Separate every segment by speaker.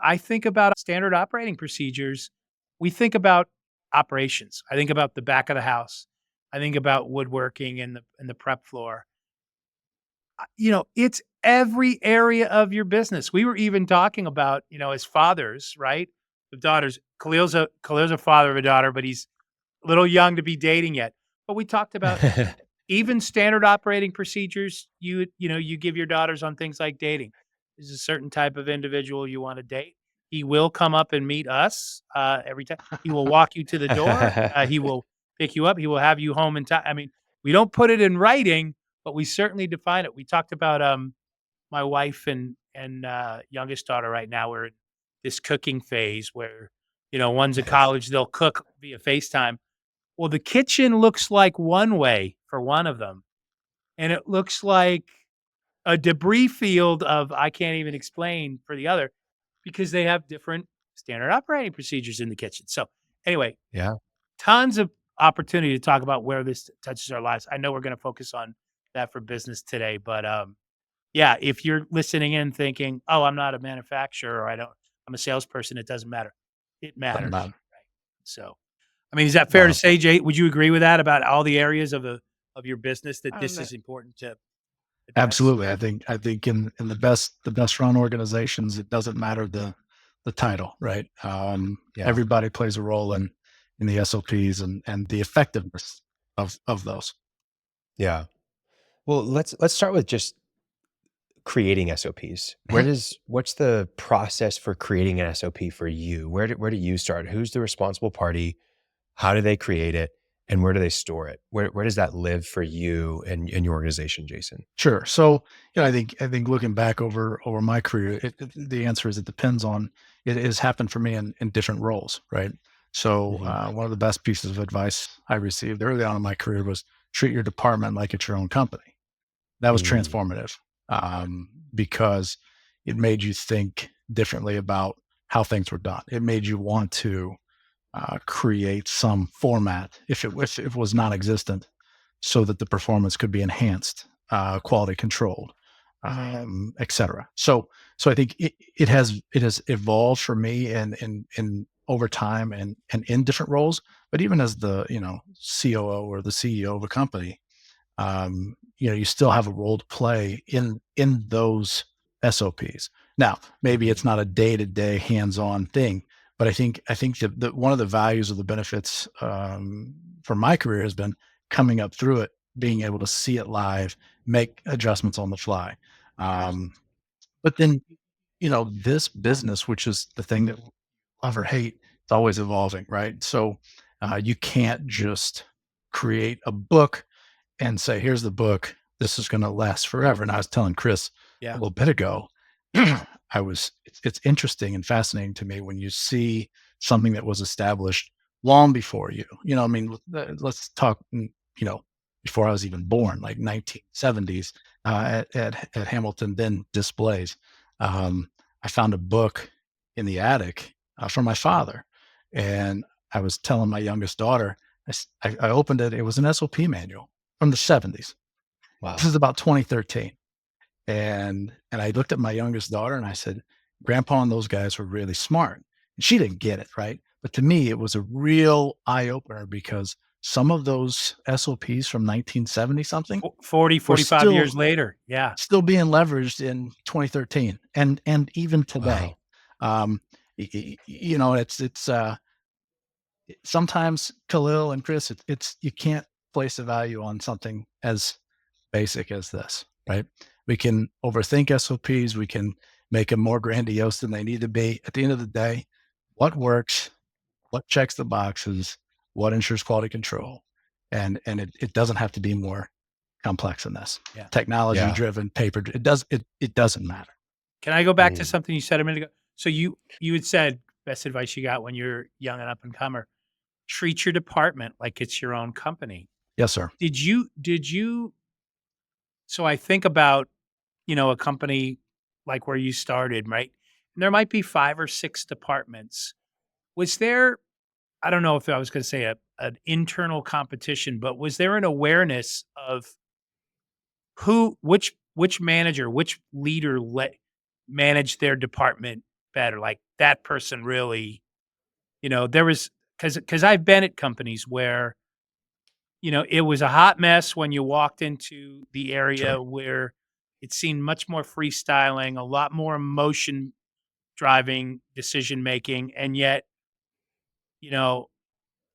Speaker 1: I think about standard operating procedures. We think about operations. I think about the back of the house. I think about woodworking and the prep floor. It's every area of your business. We were even talking about, as fathers, right? The daughters. Khalil's a father of a daughter, but he's a little young to be dating yet. But we talked about even standard operating procedures you give your daughters on things like dating. There's a certain type of individual you want to date. He will come up and meet us every time. He will walk you to the door. He will pick you up. He will have you home in time. I mean, we don't put it in writing, but we certainly define it. We talked about my wife and youngest daughter right now. We're in this cooking phase where one's at
Speaker 2: Yes.
Speaker 1: college. They'll cook via FaceTime. Well, the kitchen looks like one way for one of them, and it looks like a debris field of I can't even explain for the other because they have different standard operating procedures in the kitchen. So, anyway,
Speaker 2: Yeah.
Speaker 1: tons of opportunity to talk about where this touches our lives. I know we're going to focus on that for business today, but yeah, if you're listening in thinking, "Oh, I'm not a manufacturer or I'm a salesperson," it doesn't matter. It
Speaker 2: Doesn't
Speaker 1: matters,
Speaker 2: matter.
Speaker 1: right? So, I mean, is that fair to
Speaker 2: Wow.
Speaker 1: say, Jay? Would you agree with that about all the areas of your business that this
Speaker 2: And
Speaker 1: is important to address?
Speaker 2: absolutely. I think in the best run organizations, it doesn't matter the title, right?
Speaker 3: Yeah.
Speaker 2: Everybody plays a role in the SOPs and the effectiveness of those.
Speaker 3: Yeah. Well, let's start with just creating SOPs.
Speaker 2: Mhm.
Speaker 3: What's the process for creating an SOP for you? Where do you start? Who's the responsible party? How do they create it? And where do they store it? Where does that live for you and your organization, Jason?
Speaker 2: Sure. So, I think looking back over my career, the answer is it depends on it has happened for me in different roles, right? So,
Speaker 3: Mhm.
Speaker 2: one of the best pieces of advice I received early on in my career was treat your department like it's your own company. That was
Speaker 3: Mm.
Speaker 2: transformative, because it made you think differently about how things were done. It made you want to create some format if it was non-existent, so that the performance could be enhanced, quality controlled, etc. So I think it has evolved for me and over time and in different roles. But even as the COO or the CEO of a company, you still have a role to play in those SOPs. Now, maybe
Speaker 3: Mhm.
Speaker 2: it's not a day-to-day hands-on thing, but I think that one of the values of the benefits for my career has been coming up through it, being able to see it live, make adjustments on the fly. Um, but then, this business, which is the thing that love or hate, it's always evolving, right? So you can't just create a book and say, "Here's the book. This is going to last forever." And I was telling Chris a
Speaker 1: Yeah.
Speaker 2: little bit ago, it's interesting and fascinating to me when you see something that was established long before you. I mean, let's talk. Before I was even born, like 1970s, at Hamilton then Displays. Um, I found a book in the attic from my father, and I was telling my youngest daughter. I opened it. It was an SOP manual from the '70s. This
Speaker 3: Wow.
Speaker 2: is about 2013. And I looked at my youngest daughter and I said, "Grandpa and those guys were really smart." And she didn't get it, right? But to me, it was a real eye opener because some of those SOPs from 1970 something
Speaker 1: 40,
Speaker 2: were
Speaker 1: 45
Speaker 2: still
Speaker 1: years later. Yeah.
Speaker 2: being leveraged in 2013 and even today.
Speaker 3: Wow.
Speaker 2: Um, it's sometimes Khalil and Chris, it's you can't place a value on something as basic as this, right? We can overthink SOPs, we can make them more grandiose than they need to be. At the end of the day, what works, what checks the boxes, what ensures quality control, and it doesn't have to be more complex than this.
Speaker 1: Yeah.
Speaker 2: Technology
Speaker 3: Yeah.
Speaker 2: driven, paper. It doesn't matter.
Speaker 1: Can I go back to
Speaker 3: Mm.
Speaker 1: something you said a minute ago? So you had said best advice you got when you're young and up and comer, treat your department like it's your own company.
Speaker 2: Yes, sir.
Speaker 1: Did you so I think about, a company like where you started, right? And there might be 5 or 6 departments. Was there I don't know if I was gonna say an internal competition, but was there an awareness of which manager, which leader let manage their department better. Like that person really, there was because I've been at companies where, it was a hot mess when you walked into the
Speaker 2: Sure.
Speaker 1: area where it seemed much more freestyling, a lot more emotion driving decision making. And yet, you know,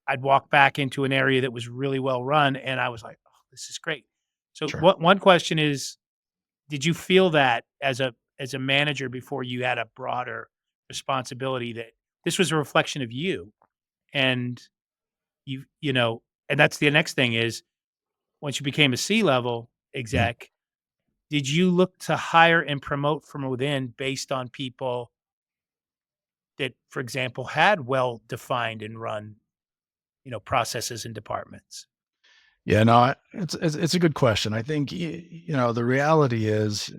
Speaker 1: I'd walk back into an area that was really well run and I was like, oh, this is great. So
Speaker 2: Sure.
Speaker 1: what one question is, did you feel that as a manager before you had a broader responsibility that this was a reflection of you and and that's the next thing is once you became a C-level
Speaker 2: Mhm.
Speaker 1: exec, did you look to hire and promote from within based on people that, for example, had well-defined and run, processes and departments?
Speaker 2: Yeah, no, it's a good question. I think the reality is,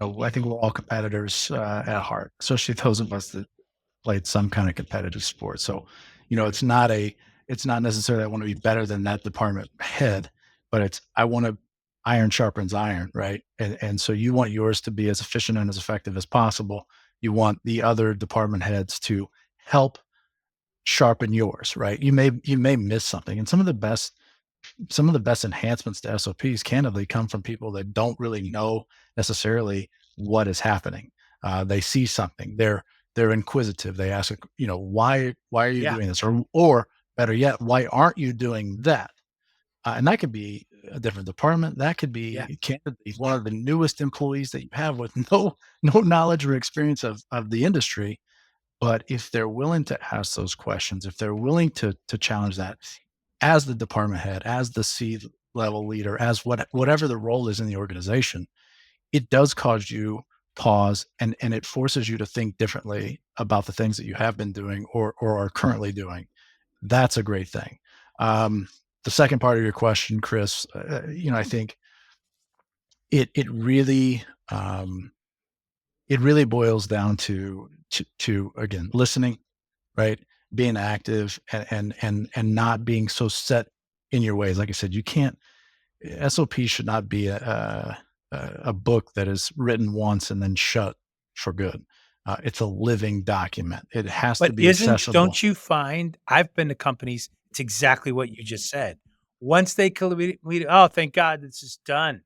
Speaker 2: I think we're all competitors at heart, especially those of us that played some kind of competitive sport. So, it's not necessarily I want to be better than that department head, but it's I want to iron sharpens iron, right? And so you want yours to be as efficient and as effective as possible. You want the other department heads to help sharpen yours, right? You may miss something, and some of the best enhancements to SOPs candidly come from people that don't really know necessarily what is happening. They see something, they're inquisitive. They ask, why are you
Speaker 1: Yeah,
Speaker 2: doing this, or better yet, why aren't you doing that? And that could be a different department. That could
Speaker 1: yeah.
Speaker 2: be candidly one of the newest employees that you have with no knowledge or experience of the industry. But if they're willing to ask those questions, if they're willing to challenge that as the department head, as the C level leader, as whatever the role is in the organization, it does cause you pause, and it forces you to think differently about the things that you have been doing or are currently doing. That's a great thing. Um, the second part of your question, Chris, I think it really it really boils down to again listening, right? Being active and not being so set in your ways. Like I said, you can't SOP should not be a book that is written once and then shut for good. It's a living document. It has to
Speaker 1: But
Speaker 2: be
Speaker 1: isn't
Speaker 2: accessible.
Speaker 1: don't you find I've been to companies, it's exactly what you just said. Once they "Oh, thank God this is done,"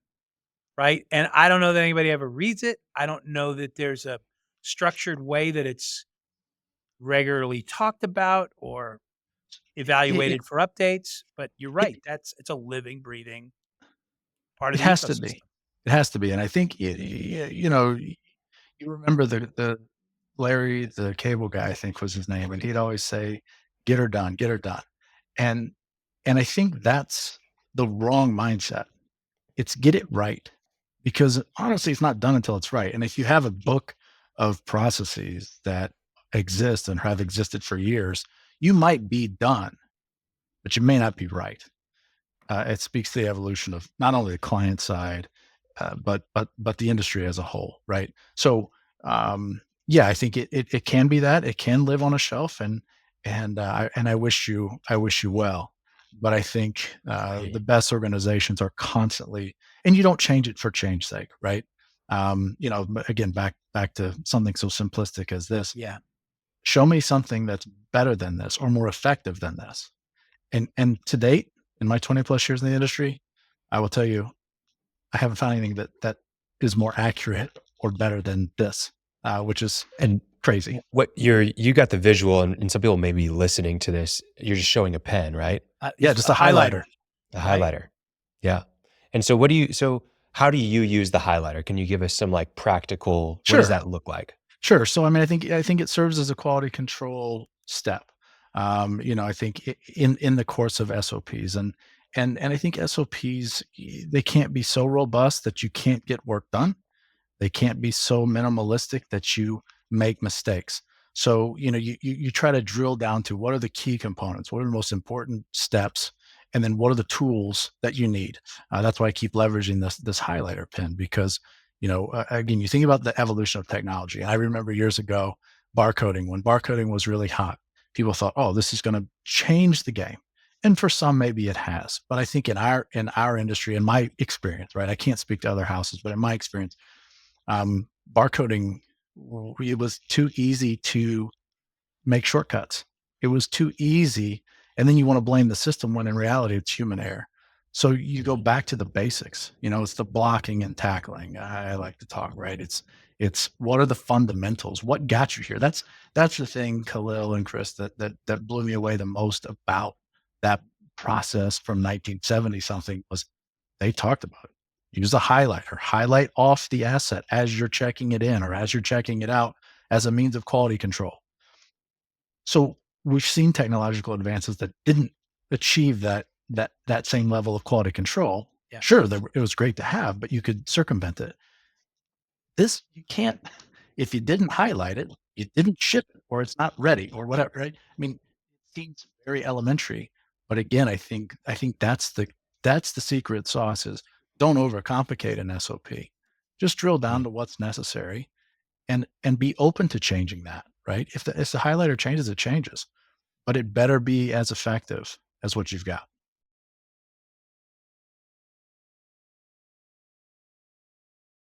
Speaker 1: right? And I don't know that anybody ever reads it. I don't know that there's a structured way that it's regularly talked about or
Speaker 2: It, it,
Speaker 1: evaluated for updates, but you're
Speaker 2: it,
Speaker 1: right, it's a living, breathing part of
Speaker 2: it
Speaker 1: the
Speaker 2: has to be.
Speaker 1: ecosystem.
Speaker 2: It has to be. And I think, you remember the Larry, the cable guy, I think was his name, and he'd always say, get her done. And, and I think that's the wrong mindset. It's get it right, because honestly, it's not done until it's right. And if you have a book of processes that exist and have existed for years, you might be done, but you may not be right. It speaks to the evolution of not only the client side, but the industry as a whole, right? So, yeah, I think it can be that it can live on a shelf, and I wish you well, but I think the best organizations are constantly, and you don't change it for change sake, right? But again, back to something so simplistic as this.
Speaker 1: Yeah.
Speaker 2: Show me something that's better than this or more effective than this, and to date, in my 20 plus years in the industry, I will tell you, I haven't found anything that is more accurate or better than this, which is
Speaker 3: And
Speaker 2: crazy.
Speaker 3: what you got the visual, and some people may be listening to this. You're just showing a pen, right?
Speaker 2: Yeah,
Speaker 1: He's
Speaker 2: just
Speaker 1: a
Speaker 2: a highlighter.
Speaker 1: highlighter,
Speaker 3: A
Speaker 1: right?
Speaker 3: highlighter. Yeah. And so how do you use the highlighter? Can you give us some like practical, what does
Speaker 2: Sure,
Speaker 3: that look like?
Speaker 2: sure. So, I mean, I think it serves as a quality control step. I think in the course of SOPs, and I think SOPs, they can't be so robust that you can't get work done. They can't be so minimalistic that you make mistakes. So, you try to drill down to what are the key components, what are the most important steps, and then what are the tools that you need. That's why I keep leveraging this highlighter pen, because, again, you think about the evolution of technology. I remember years ago, barcoding, when barcoding was really hot, people thought, oh, this is going to change the game. And for some, maybe it has. But I think in our industry, in my experience, right? I can't speak to other houses, but in my experience, barcoding It was too easy to make shortcuts. It was too easy. And then you want to blame the system when in reality it's human error. So you go back to the basics. It's the blocking and tackling. I like to talk, right? It's what are the fundamentals? What got you here? That's the thing, Khalil and Chris, that blew me away the most about that process from 1970 something was they talked about it. Use a highlighter, highlight off the asset as you're checking it in or as you're checking it out as a means of quality control. So we've seen technological advances that didn't achieve that same level of quality control.
Speaker 1: Yeah.
Speaker 2: Sure, it was great to have, but you could circumvent it. This you can't. If you didn't highlight it, you didn't ship it, or it's not ready, or whatever. Right? I mean, it seems very elementary, but again, I think that's the secret sauce is don't overcomplicate an SOP. Just drill down to what's necessary and be open to changing that, right? If the highlighter changes, it changes, but it better be as effective as what you've got.